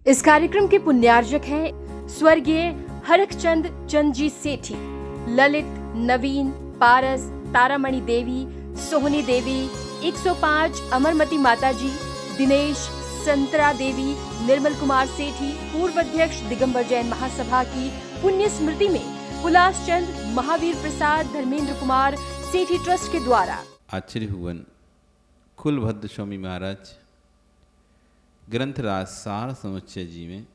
इस कार्यक्रम के पुण्यार्जक हैं स्वर्गीय हरखचंद चंद जी सेठी, ललित, नवीन, पारस, तारामणि देवी, सोहनी देवी, 105 अमरमती माताजी, दिनेश, संतरा देवी, निर्मल कुमार सेठी, पूर्व अध्यक्ष दिगंबर जैन महासभा की पुण्य स्मृति में पुलास चंद, महावीर प्रसाद, धर्मेंद्र कुमार सेठी ट्रस्ट के द्वारा आचार्य हुवन कुलभद्र स्वामी महाराज ग्रंथराज सार समुच्चय जी में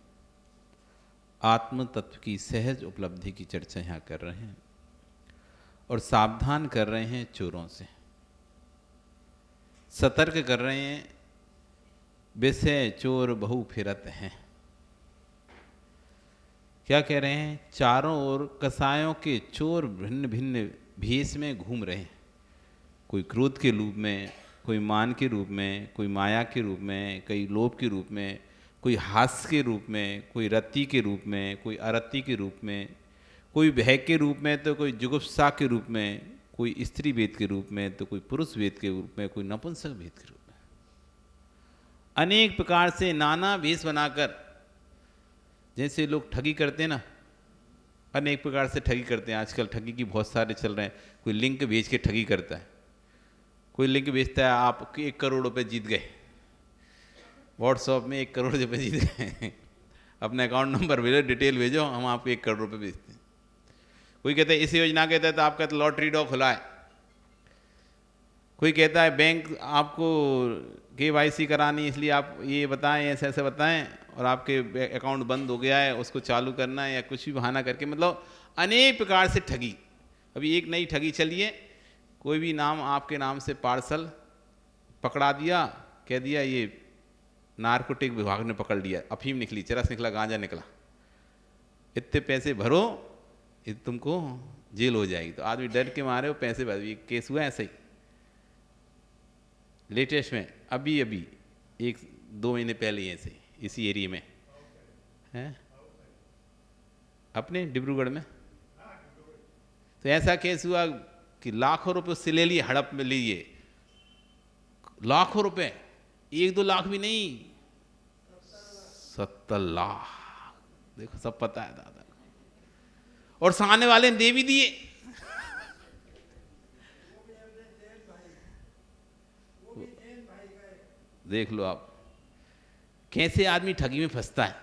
आत्म तत्व की सहज उपलब्धि की चर्चा यहाँ कर रहे हैं और सावधान कर रहे हैं चोरों से, सतर्क कर रहे हैं। विषय चोर बहु फिरत हैं। क्या कह रहे हैं? चारों ओर कसायों के चोर भिन्न भिन्न भेष में घूम रहे हैं। कोई क्रोध के रूप में, कोई मान के रूप में, कोई माया के रूप में, कोई लोभ के रूप में, कोई हास्य के रूप में, कोई रति के रूप में, कोई अरति के रूप में, कोई भय के रूप में, तो कोई जुगुप्सा के रूप में, कोई स्त्री वेद के रूप में, तो कोई पुरुष वेद के रूप में, कोई नपुंसक वेद के रूप में, अनेक प्रकार से नाना वेश बनाकर, जैसे लोग ठगी करते हैं ना, अनेक प्रकार से ठगी करते हैं। आजकल ठगी की बहुत सारे चल रहे हैं। कोई लिंक बेच के ठगी करता है, कोई लिंक बेचता है आप 1 करोड़ रुपए जीत गए, व्हाट्सएप में 1 करोड़ रुपए जीत गए, अपना अकाउंट नंबर भेजो, डिटेल भेजो, हम आपको 1 करोड़ रुपए भेजते हैं। कोई कहता है इस योजना के तहत आपका लॉटरी ड्रॉ खुला है। कोई कहता है बैंक आपको KYC करानी, इसलिए आप ये बताएं, ऐसे ऐसे बताएं, और आपके अकाउंट बंद हो गया है, उसको चालू करना है, या कुछ भी बहाना करके, मतलब अनेक प्रकार से ठगी। अभी एक नई ठगी चली है, कोई भी नाम आपके नाम से पार्सल पकड़ा दिया, कह दिया ये नारकोटिक विभाग ने पकड़ लिया, अफीम निकली, चरस निकला, गांजा निकला, इतने पैसे भरो, तुमको जेल हो जाएगी। तो आदमी डर के मारे वो पैसे भर। ये केस हुआ ऐसे ही लेटेस्ट में, अभी 1-2 महीने पहले ही ऐसे इसी एरिया में है, अपने डिब्रूगढ़ में। तो ऐसा केस हुआ कि लाखों रुपए उससे ले लिए, हड़प में लिए लाखों रुपए, 1-2 लाख भी नहीं, 70 लाख। देखो सब पता है दादा, और सामने वाले ने दे भी दिए। देख लो आप कैसे आदमी ठगी में फंसता है।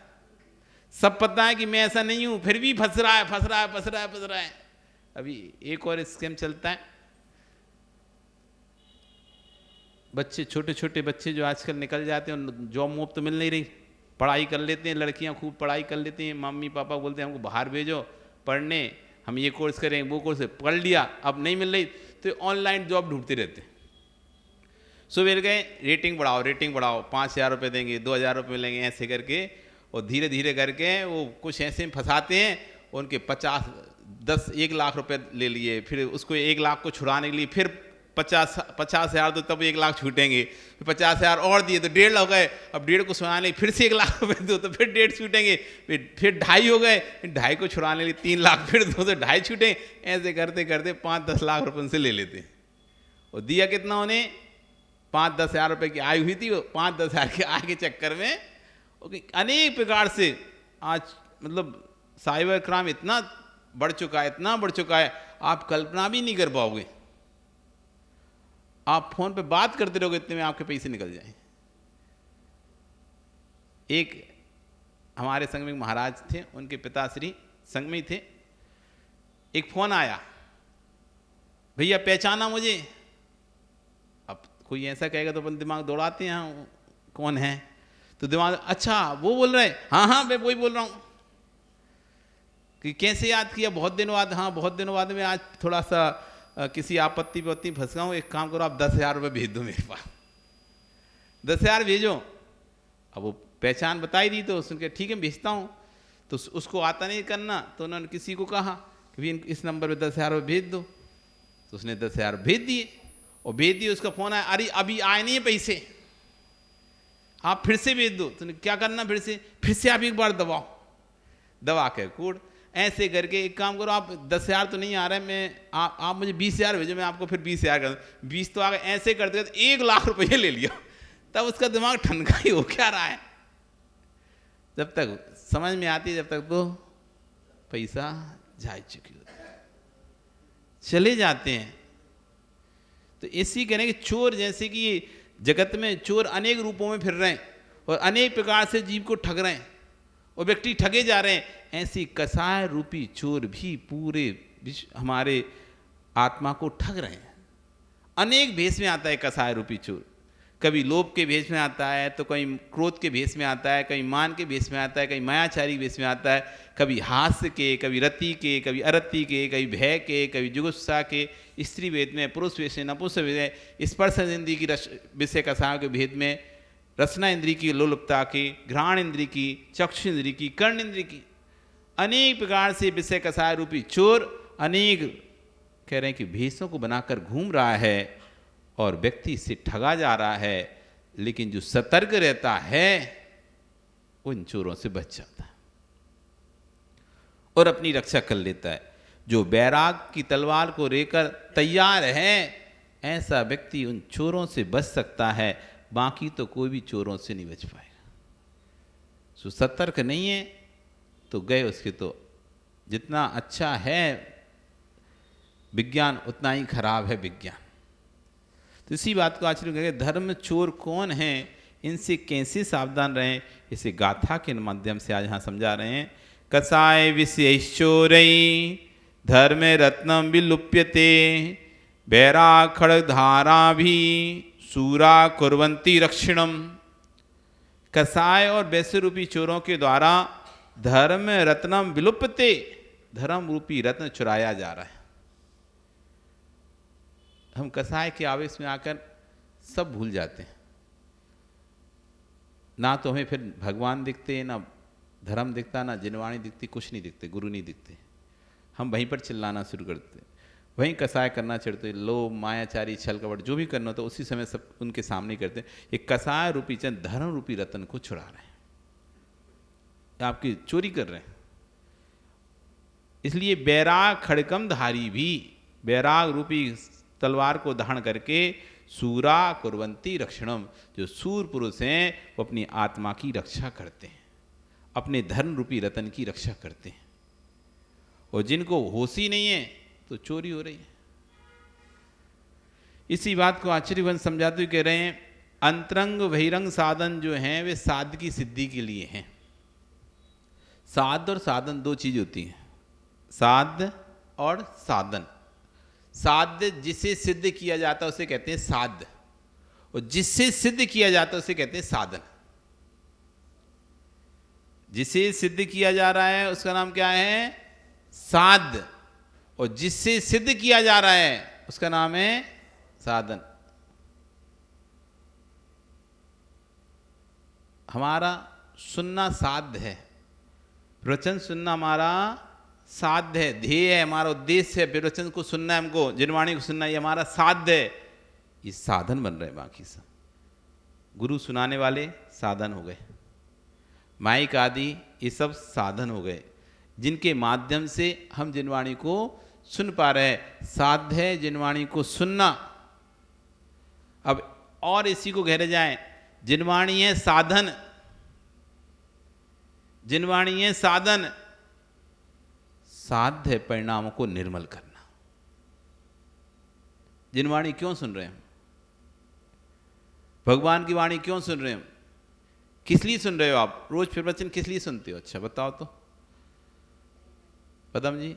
सब पता है कि मैं ऐसा नहीं हूं, फिर भी फंस रहा है। अभी एक और स्कैम चलता है। बच्चे, छोटे छोटे बच्चे जो आजकल निकल जाते हैं, जॉब मोब तो मिल नहीं रही, पढ़ाई कर लेते हैं, लड़कियां खूब पढ़ाई कर लेती हैं, मम्मी पापा बोलते हैं हमको बाहर भेजो पढ़ने, हम ये कोर्स करें, वो कोर्स पढ़ लिया, अब नहीं मिल रही, तो ऑनलाइन जॉब ढूंढते रहते हैं। सुबह गए, रेटिंग बढ़ाओ, 5,000 रुपये देंगे, 2,000 रुपये मिलेंगे, ऐसे करके, और धीरे धीरे करके वो कुछ ऐसे फंसाते हैं, उनके 1 लाख रुपए ले लिए, फिर उसको 1 लाख को छुड़ाने के लिए फिर 50,000 तो तब 1 लाख छूटेंगे, फिर 50,000 और दिए तो 1.5 लाख हो गए, अब 1.5 को छुड़ाने फिर से 1 लाख रुपए दो तो फिर 1.5 छूटेंगे, फिर 2.5 हो गए, 2.5 को छुड़ाने के लिए 3 लाख फिर दो तो 2.5 छूटे, ऐसे करते करते 5-10 लाख रुपए उनसे ले लेते हैं। और दिया कितना उन्हें? 5-10 हज़ार रुपये की आय हुई थी, वो 5-10 हज़ार की आय के चक्कर में अनेक प्रकार से आज मतलब साइबर क्राइम इतना बढ़ चुका है, आप कल्पना भी नहीं कर पाओगे। आप फोन पे बात करते रहोगे, इतने में आपके पैसे निकल जाए। एक हमारे संघ में महाराज थे, उनके पिताश्री संघ में ही थे। एक फोन आया, भैया पहचाना मुझे? अब कोई ऐसा कहेगा तो अपन दिमाग दौड़ाते हैं, कौन है? तो दिमाग, अच्छा वो बोल रहे, हाँ मैं वही बोल रहा हूँ। कि कैसे याद किया? बहुत दिनों बाद। हाँ बहुत दिनों बाद में आज थोड़ा सा किसी आपत्ति फंस गया हूँ, एक काम करो आप 10,000 रुपये भेज दो मेरे पास, 10,000 भेजो। अब वो पहचान बताई दी तो उसने कहा ठीक है भेजता हूँ। तो उसको आता नहीं करना, तो उन्होंने किसी को कहा कि भाई इस नंबर पे 10,000 रुपये भेज दो। तो उसने 10,000 भेज दिए, और भेज दिए, उसका फ़ोन आया, अरे अभी आए नहीं है पैसे, आप फिर से भेज दो। तो क्या करना? फिर से आप एक बार दबा के कोड, ऐसे करके एक काम करो, आप 10,000 तो नहीं आ रहा है, मैं आप मुझे 20,000 भेजो, मैं आपको फिर 20,000 कर दूँ। 20 तो आ गए, ऐसे करते करते 1 लाख रुपये ले लिया। तब उसका दिमाग ठनका ही हो क्या रहा है। जब तक समझ में आती जब तक तो पैसा जा चुकी होती, चले जाते हैं। तो इसी करें कि चोर, जैसे कि ये जगत में चोर अनेक रूपों में फिर रहे हैं और अनेक प्रकार से जीव को ठग रहे हैं और व्यक्ति ठगे जा रहे हैं, ऐसी कसाय रूपी चोर भी पूरे हमारे आत्मा को ठग रहे हैं। अनेक भेष में आता है कसाय रूपी चोर, कभी लोभ के भेष में आता है, तो कहीं क्रोध के भेष में आता है, कहीं मान के भेष में आता है, कहीं मायाचारी भेष में आता है, कभी हास्य के, कभी रति के, कभी अरति के, कभी भय के, कभी जुगुप्सा के, स्त्री भेद में, पुरुष भेष में, नपुंसक भेद में, स्पर्श इंद्री की विषय कसायों के भेद में, रसना इंद्री की लोलुपता की, घ्राण इंद्री की, चक्षु इंद्री की, कर्ण इंद्री की, अनेक प्रकार से विषय कसाय रूपी चोर अनेक कह रहे हैं कि भेषों को बनाकर घूम रहा है और व्यक्ति इससे ठगा जा रहा है। लेकिन जो सतर्क रहता है उन चोरों से बच जाता है और अपनी रक्षा कर लेता है। जो बैराग की तलवार को लेकर तैयार है, ऐसा व्यक्ति उन चोरों से बच सकता है, बाकी तो कोई भी चोरों से नहीं बच पाएगा। जो सतर्क नहीं है तो गए उसके, तो जितना अच्छा है विज्ञान उतना ही खराब है विज्ञान। तो इसी बात को आचार्य कहेंगे, धर्म चोर कौन है, इनसे कैसे सावधान रहें, इसे गाथा के माध्यम से आज यहाँ समझा रहे हैं। कसाय विषयश्चोरई धर्म रत्नम विलुप्यते, बैराग खड्ग धारा भी सूरा कुर्वन्ति रक्षिणम। कसाय और वैश्य रूपी चोरों के द्वारा धर्म रत्नम विलुप्यते, धर्म रूपी रत्न चुराया जा रहा है। हम कसाय के आवेश में आकर सब भूल जाते हैं, ना तो हमें फिर भगवान दिखते, ना धर्म दिखता, ना जिनवाणी दिखती, कुछ नहीं दिखते, गुरु नहीं दिखते। हम वहीं पर चिल्लाना शुरू करते, वहीं कसाय करना चढ़ते, लोभ मायाचारी छल कपट जो भी करना होता उसी समय सब उनके सामने करते। एक कसाय रूपी चंद धर्म रूपी रतन को चुरा रहे हैं, आपकी चोरी कर रहे हैं। इसलिए बैराग खड़कम धारी भी, बैराग रूपी तलवार को धारण करके सूरा कुर्वन्ति रक्षणम, जो सूर पुरुष हैं वो अपनी आत्मा की रक्षा करते हैं, अपने धर्म रूपी रतन की रक्षा करते हैं। और जिनको होश ही नहीं है तो चोरी हो रही है। इसी बात को आचार्यवन समझाते हुए कह रहे हैं, अंतरंग बहिरंग साधन जो हैं वे साध की सिद्धि के लिए हैं। साध और साधन दो चीज होती हैं, साध और साधन। साध्य जिसे सिद्ध किया जाता है उसे कहते हैं साध्य, और जिससे सिद्ध किया जाता है उसे कहते हैं साधन। जिसे सिद्ध किया जा रहा है उसका नाम क्या है, साध्य, और जिससे सिद्ध किया जा रहा है उसका नाम है साधन। हमारा सुनना साध्य है, प्रवचन सुनना हमारा साध्य है, ध्येय है, हमारा उद्देश्य है, प्रवचन को सुनना है हमको, जिनवाणी को सुनना है, ये हमारा साध्य है। ये साधन बन रहे हैं, बाकी सब गुरु सुनाने वाले साधन हो गए, माइक आदि ये सब साधन हो गए, जिनके माध्यम से हम जिनवाणी को सुन पा रहे हैं। साध्य है जिनवाणी को सुनना। अब और इसी को गहरे जाएं, जिनवाणी है साधन, जिनवाणी है साधन, साध्य है परिणामों को निर्मल करना। जिनवाणी क्यों सुन रहे हैं, भगवान की वाणी क्यों सुन रहे हैं, किस लिए सुन रहे हो आप, रोज प्रवचन किस लिए सुनते हो, अच्छा बताओ तो पदम जी,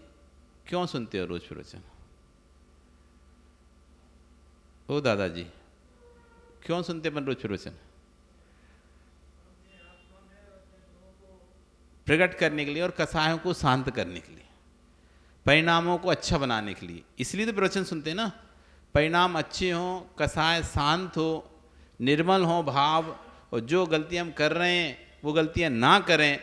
क्यों सुनते हो रोज प्रवचन? ओ दादाजी, क्यों सुनते अपन रोज प्रवचन? प्रकट करने के लिए और कसायों को शांत करने के लिए, परिणामों को अच्छा बनाने के लिए, इसलिए तो प्रवचन सुनते हैं ना। परिणाम अच्छे हों, कसाय शांत हो, निर्मल हो भाव, और जो गलतियां हम कर रहे हैं वो गलतियां ना करें,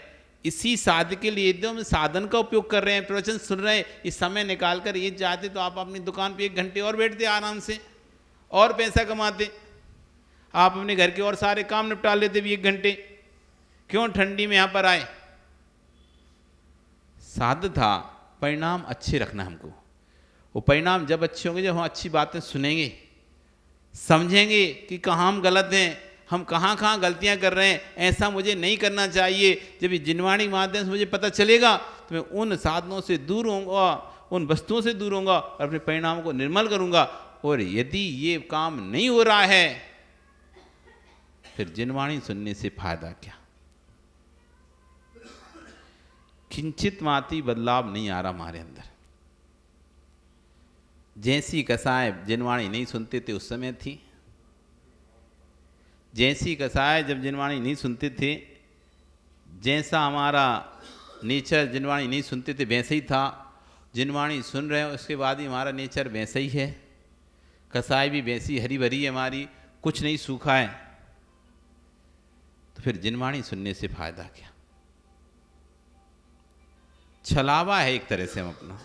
इसी साध्य के लिए एकदम साधन का उपयोग कर रहे हैं, प्रवचन सुन रहे हैं। इस समय निकाल कर ये चाहते तो आप अपनी दुकान पे 1 घंटे और बैठते आराम से और पैसा कमाते, आप अपने घर के और सारे काम निपटा लेते भी 1 घंटे, क्यों ठंडी में यहाँ पर आए? साध्य था परिणाम अच्छे रखना हमको। वो परिणाम जब अच्छे होंगे जब हम अच्छी बातें सुनेंगे, समझेंगे कि कहाँ हम गलत हैं, हम कहाँ कहाँ गलतियाँ कर रहे हैं, ऐसा मुझे नहीं करना चाहिए। जब ये जिनवाणी माध्यम से मुझे पता चलेगा तो मैं उन साधनों से दूर होऊंगा, उन वस्तुओं से दूर होऊंगा और अपने परिणामों को निर्मल करूंगा। और यदि ये काम नहीं हो रहा है फिर जिनवाणी सुनने से फायदा क्या? किंचित मात्र बदलाव नहीं आ रहा हमारे अंदर। जैसी कसाय जिनवाणी नहीं सुनते थे उस समय थी, जैसी कसाय जब जिनवाणी नहीं सुनते थे, जैसा हमारा नेचर जिनवाणी नहीं सुनते थे वैसे ही था। जिनवाणी सुन रहे हैं उसके बाद ही हमारा नेचर वैसा ही है। कसाय भी वैसी हरी भरी है हमारी, कुछ नहीं सूखा है। तो फिर जिनवाणी सुनने से फायदा क्या? छलावा है एक तरह से, हम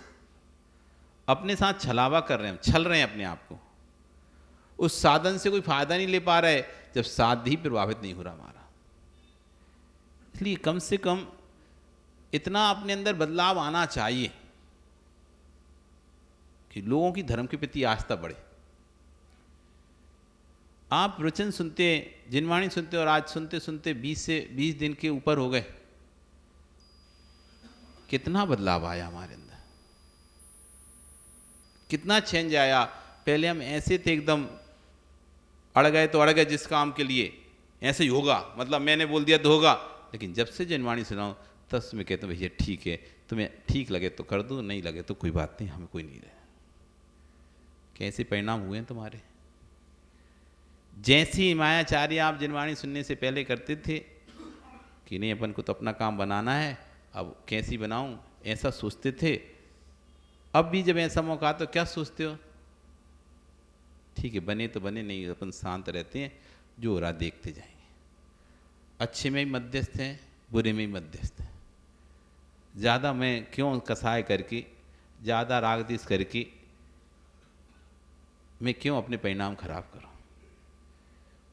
अपने साथ छलावा कर रहे हैं, छल रहे हैं अपने आप को। उस साधन से कोई फायदा नहीं ले पा रहे जब साध ही प्रभावित नहीं हो रहा हमारा। इसलिए कम से कम इतना अपने अंदर बदलाव आना चाहिए कि लोगों की धर्म के प्रति आस्था बढ़े। आप प्रवचन सुनते, जिनवाणी सुनते और आज सुनते सुनते 20 दिन के ऊपर हो गए, कितना बदलाव आया हमारे अंदर, कितना चेंज आया। पहले हम ऐसे थे एकदम अड़ गए तो अड़ गए जिस काम के लिए, ऐसे ही होगा, मतलब मैंने बोल दिया तो होगा। लेकिन जब से जिनवाणी सुनाऊं तब से मैं कहता हूँ भैया ठीक है, तुम्हें ठीक लगे तो कर दो, नहीं लगे तो कोई बात नहीं, हमें कोई नहीं रहे। कैसे परिणाम हुए हैं तुम्हारे? जैसी मायाचार्य आप जिनवाणी सुनने से पहले करते थे कि नहीं अपन को तो अपना काम बनाना है, अब कैसी बनाऊं, ऐसा सोचते थे। अब भी जब ऐसा मौका तो क्या सोचते हो? ठीक है बने तो बने, नहीं अपन शांत रहते हैं, जो हो रहा देखते जाएंगे। अच्छे में ही मध्यस्थ हैं, बुरे में ही मध्यस्थ हैं। ज़्यादा मैं क्यों कसाय करके, ज़्यादा राग द्वेष करके मैं क्यों अपने परिणाम खराब करूं?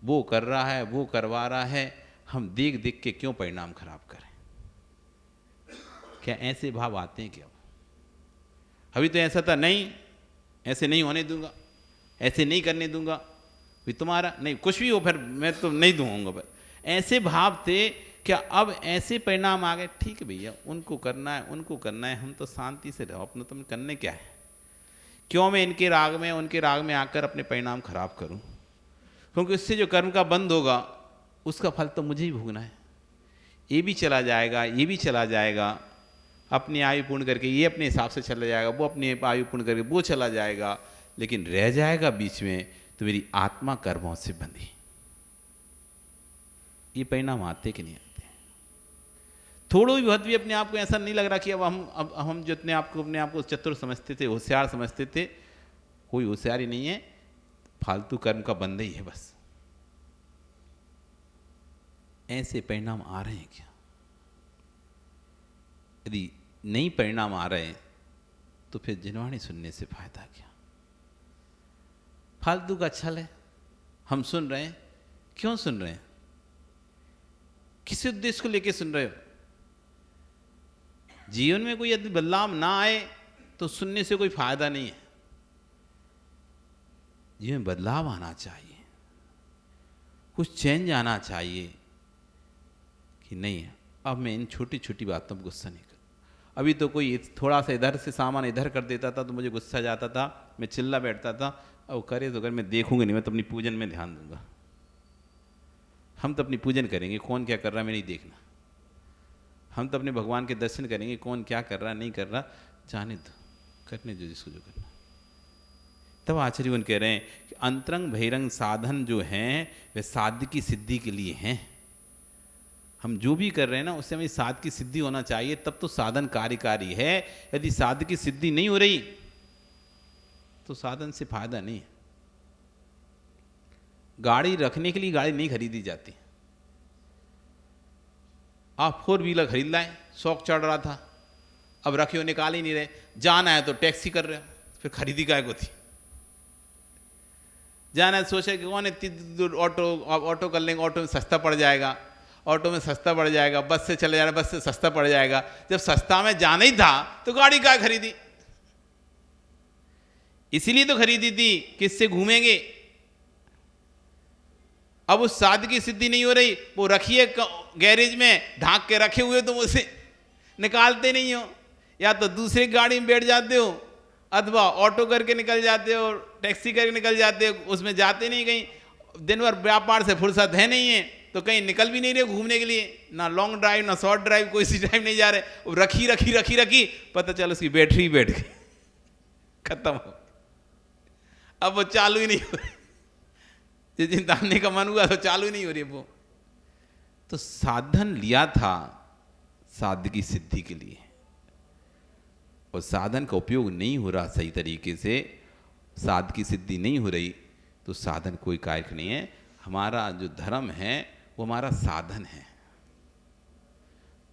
वो कर रहा है, वो करवा रहा है, हम देख देख के क्यों परिणाम खराब करें? क्या ऐसे भाव आते हैं क्या? अभी तो ऐसा था, नहीं ऐसे नहीं होने दूंगा, ऐसे नहीं करने दूंगा, भी तुम्हारा नहीं कुछ भी हो फिर मैं तो नहीं दूंगा। पर ऐसे भाव थे, क्या अब ऐसे परिणाम आ गए? ठीक है भैया, उनको करना है, उनको करना है, हम तो शांति से रहो, अपना तुम करने क्या है? क्यों मैं इनके राग में उनके राग में आकर अपने परिणाम खराब करूं? क्योंकि उससे जो कर्म का बंध होगा उसका फल तो मुझे ही भोगना है। ये भी चला जाएगा, ये भी चला जाएगा, अपनी आयु पूर्ण करके ये अपने हिसाब से चला जाएगा, वो अपनी आयु पूर्ण करके वो चला जाएगा, लेकिन रह जाएगा बीच में तो मेरी आत्मा कर्मों से बंधी। ये परिणाम आते कि नहीं आते? थोड़ा भी बहुत भी अपने आप को ऐसा नहीं लग रहा कि अब हम जितने आपको अपने आप को चतुर समझते थे, होशियार समझते थे, कोई होशियारी नहीं है, फालतू कर्म का बंध ही है बस। ऐसे परिणाम आ रहे हैं क्या? यदि नहीं परिणाम आ रहे तो फिर जिनवाणी सुनने से फायदा क्या? फालतू का छल है। हम सुन रहे हैं, क्यों सुन रहे हैं? किस उद्देश्य को लेकर सुन रहे हो? जीवन में कोई यदि बदलाव ना आए तो सुनने से कोई फायदा नहीं है। जीवन में बदलाव आना चाहिए, कुछ चेंज आना चाहिए कि नहीं अब मैं इन छोटी छोटी बातों पर गुस्सा नहीं कर। अभी तो कोई थोड़ा सा इधर से सामान इधर कर देता था तो मुझे गुस्सा जाता था, मैं चिल्ला बैठता था। अब करे तो अगर मैं देखूंगा नहीं, मैं तो अपनी पूजन में ध्यान दूंगा। हम तो अपनी पूजन करेंगे, कौन क्या कर रहा है मैं नहीं देखना। हम तो अपने भगवान के दर्शन करेंगे, कौन क्या कर रहा है नहीं कर रहा, जाने दो, करने दो जिसको जो करना। तब आचार्य उन कह रहे हैं कि अंतरंग बहिरंग साधन जो हैं वे साध्य की सिद्धि के लिए हैं। हम जो भी कर रहे हैं ना उससे हमें साध्य की सिद्धि होना चाहिए, तब तो साधन कार्यकारी है। यदि साध्य की सिद्धि नहीं हो रही तो साधन से फायदा नहीं है। गाड़ी रखने के लिए गाड़ी नहीं खरीदी जाती। आप 4 व्हीलर खरीद लाएं, शौक चढ़ रहा था, अब रखे हो निकाल ही नहीं रहे, जाना है तो टैक्सी कर रहे हो, फिर खरीदी काय को थी? जाना है सोचे कि कौन इतनी दूर ऑटो कर लेंगे, ऑटो में सस्ता पड़ जाएगा, ऑटो में सस्ता पड़ जाएगा, बस से चले जाना, बस से सस्ता पड़ जाएगा। जब सस्ता में जाना ही था तो गाड़ी काय खरीदी? इसीलिए तो खरीदी थी, किससे घूमेंगे। अब उस साध की सिद्धि नहीं हो रही, वो रखिए गैरेज में ढांक के रखे हुए, तुम उसे निकालते नहीं हो, या तो दूसरी गाड़ी में बैठ जाते हो, अथवा ऑटो करके निकल जाते हो, टैक्सी करके निकल जाते हो, उसमें जाते नहीं कहीं। दिन भर व्यापार से फुर्सत है नहीं है, तो कहीं निकल भी नहीं रहे घूमने के लिए, ना लॉन्ग ड्राइव ना शॉर्ट ड्राइव, कोई सी ड्राइव नहीं जा रहे। रखी रखी रखी रखी, पता चल उसकी बैटरी बैठ गई, खत्म हो, अब वो चालू ही नहीं हो रही। जिस दिन दाने का मन हुआ तो चालू नहीं हो रही वो। तो साधन लिया था साध की सिद्धि के लिए, और साधन का उपयोग नहीं हो रहा सही तरीके से, साध की सिद्धि नहीं हो रही, तो साधन कोई कारक नहीं है। हमारा जो धर्म है वो हमारा साधन है,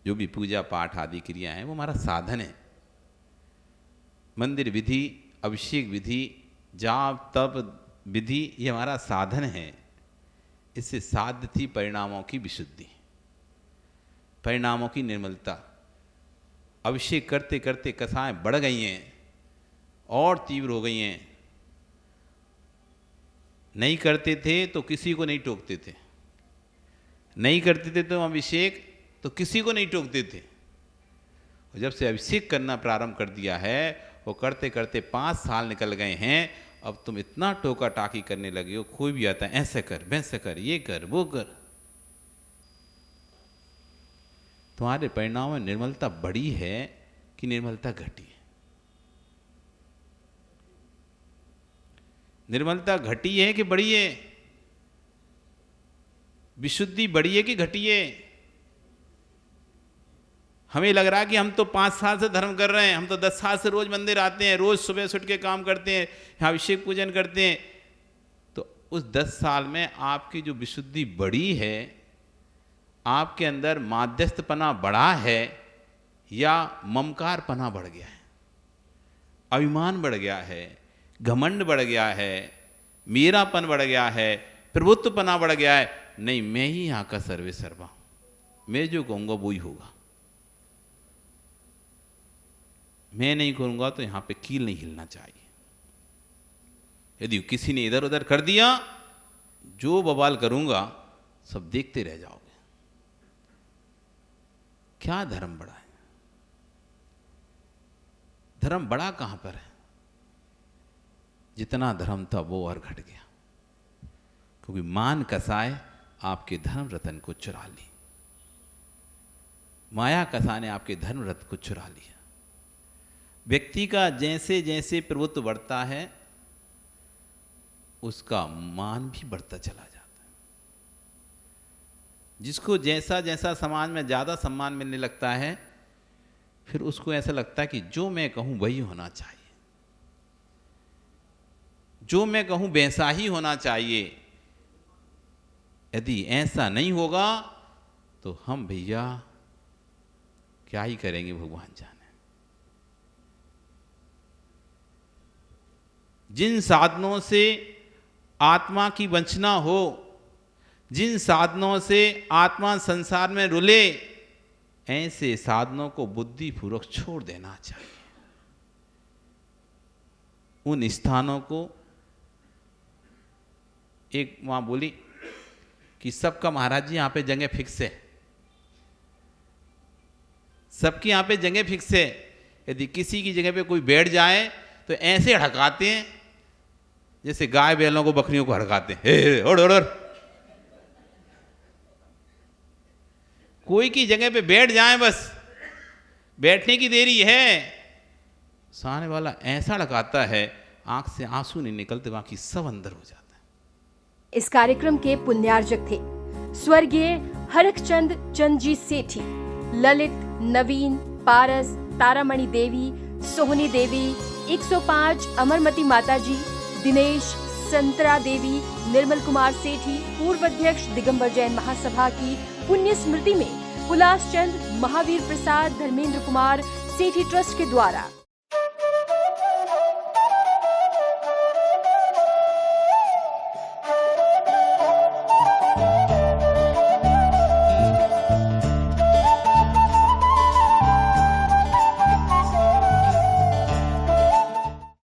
जो भी पूजा पाठ आदि क्रिया है वो हमारा साधन है। मंदिर विधि, अभिषेक विधि, जाप तप विधि, ये हमारा साधन है। इससे साध्य थी परिणामों की विशुद्धि, परिणामों की निर्मलता। अभिषेक करते करते कसाएं बढ़ गई हैं और तीव्र हो गई हैं। नहीं करते थे तो किसी को नहीं टोकते थे, नहीं करते थे तो अभिषेक तो किसी को नहीं टोकते थे। और जब से अभिषेक करना प्रारंभ कर दिया है, वो करते करते 5 साल निकल गए हैं, अब तुम इतना टोका टाकी करने लगे हो, कोई भी आता है ऐसे कर वैसे कर, ये कर वो कर। तुम्हारे परिणाम में निर्मलता बढ़ी है कि निर्मलता घटी है? निर्मलता घटी है कि बढ़ी है? विशुद्धि बढ़ी है कि घटी है? हमें लग रहा है कि हम तो 5 साल से धर्म कर रहे हैं, हम तो 10 साल से रोज मंदिर आते हैं, रोज सुबह से उठ के काम करते हैं, यहाँ अभिषेक पूजन करते हैं। तो उस 10 साल में आपकी जो विशुद्धि बढ़ी है, आपके अंदर माध्यस्थपना बढ़ा है या ममकारपना बढ़ गया है, अभिमान बढ़ गया है, घमंड बढ़ गया है, मेरापन बढ़ गया है, प्रभुत्वपना बढ़ गया है? नहीं, मैं ही यहाँ का सर्वे सर्वा, मैं जो कहूँगा वो ही होगा, मैं नहीं करूँगा तो यहाँ पे कील नहीं हिलना चाहिए। यदि किसी ने इधर उधर कर दिया, जो बवाल करूँगा सब देखते रह जाओगे। क्या धर्म बढ़ा है? धर्म बढ़ा कहाँ पर है? जितना धर्म था वो और घट गया, क्योंकि मान कसाए आपके धर्म रतन को चुरा ली, माया कसा ने आपके धर्म रत्न को चुरा लिया। व्यक्ति का जैसे जैसे प्रभुत्व बढ़ता है, उसका मान भी बढ़ता चला जाता है। जिसको जैसा जैसा समाज में ज़्यादा सम्मान मिलने लगता है, फिर उसको ऐसा लगता है कि जो मैं कहूँ वही होना चाहिए, जो मैं कहूँ वैसा ही होना चाहिए। यदि ऐसा नहीं होगा तो हम भैया क्या ही करेंगे, भगवान जाने। जिन साधनों से आत्मा की वंचना हो, जिन साधनों से आत्मा संसार में रुले, ऐसे साधनों को बुद्धिपूर्वक छोड़ देना चाहिए। उन स्थानों को, एक वहां बोली कि सबका महाराज जी यहाँ पे जगह फिक्स है, सबकी यहाँ पे जगह फिक्स है। यदि किसी की जगह पे कोई बैठ जाए तो ऐसे हड़काते हैं जैसे गाय बैलों को बकरियों को हड़काते हैं, हे ओड़ ओड़। कोई की जगह पे बैठ जाए, बस बैठने की देरी है, सामने वाला ऐसा हड़काता है, आंख से आंसू नहीं निकलते, बाकी सब अंदर हो जाता है। इस कार्यक्रम के पुण्यार्जक थे स्वर्गीय हरखचंद चंदजी सेठी, ललित, नवीन, पारस, तारामणि देवी, सोहनी देवी, 105 अमरमती माताजी, दिनेश, संतरा देवी, निर्मल कुमार सेठी, पूर्व अध्यक्ष दिगंबर जैन महासभा की पुण्य स्मृति में उल्लास चंद, महावीर प्रसाद, धर्मेंद्र कुमार सेठी ट्रस्ट के द्वारा